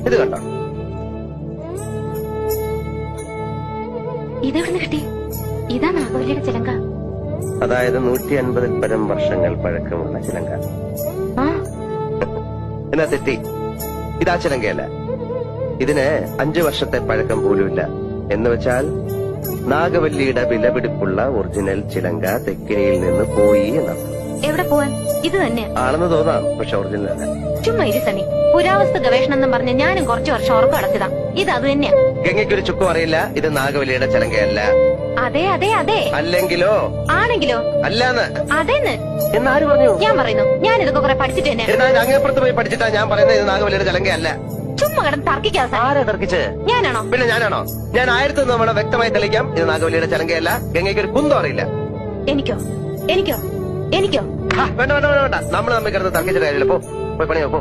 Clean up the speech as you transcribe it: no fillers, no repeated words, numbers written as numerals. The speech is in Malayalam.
ഇത് കണ്ടോ? ഇതെവിടുന്ന് കിട്ടി? ഇതാ നാഗവല്ലിയുടെ ചിലങ്ക. അതായത് 150 പരം വർഷങ്ങൾ പഴക്കമുള്ള ചിലങ്ക. ആ എന്നാ തെറ്റി. ഇതാ ചിലങ്കയല്ല. ഇതിന് 5 വർഷത്തെ പഴക്കം പോലുമില്ല. എന്ന് വെച്ചാൽ നാഗവല്ലിയുടെ വിലപിടിപ്പുള്ള ഒറിജിനൽ ചിലങ്ക തെക്കിനിയിൽ നിന്ന് പോയി എന്നർത്ഥം. എവിടെ പോവാൻ? ഇത് തന്നെ ആണെന്ന് തോന്നാം, പക്ഷെ ഒറിജിനൽ അല്ല. ചുമ്മാ ഇരി സണി. പുരാവസ്തു ഗവേഷണം എന്നും പറഞ്ഞ് ഞാനും കുറച്ചു വർഷം ഉറക്കം അടച്ചതാ. ഇത് അത് തന്നെയാ. ഗംഗയ്ക്കൊരു ചുക്കും അറിയില്ല. ഇത് നാഗവല്ലിയുടെ ചിലങ്കയല്ല. അതെ അതെ അതെ. അല്ലെങ്കിലോ? ആണെങ്കിലോ? അല്ലാന്ന്. അതെന്ന് എന്നാര് പറഞ്ഞു? ഞാൻ പറയുന്നു. ഞാൻ ഇതൊക്കെ കുറെ പഠിച്ചിട്ട് തന്നെ. എന്നാൽ അങ്ങേപ്പുറത്ത് പോയി പഠിച്ചിട്ടാ ഞാൻ പറയുന്നത് ഇത് നാഗവല്ലിയുടെ ചിലങ്കയല്ല. ചുമ്മാ കിടന്ന് തർക്കിക്കാതെ. ആരാ തർക്കിച്ച്? ഞാനാണോ? പിന്നെ ഞാനാണോ? ഞാൻ 1001 തവണ വ്യക്തമായി തെളിയിക്കാം, ഇത് നാഗവല്ലിയുടെ ചിലങ്കയല്ല. ഗംഗയ്ക്ക് ഒരു കുന്തം അറിയില്ല. എനിക്കോ? എനിക്കോ? എനിക്കോ? വേണ്ട വേണ്ട വേണ്ട വേണ്ട. നമ്മൾ തമ്മിൽ കിടന്ന് തർക്കിച്ചിട്ട് കാര്യമില്ല. പോയി പണിയോ പോ.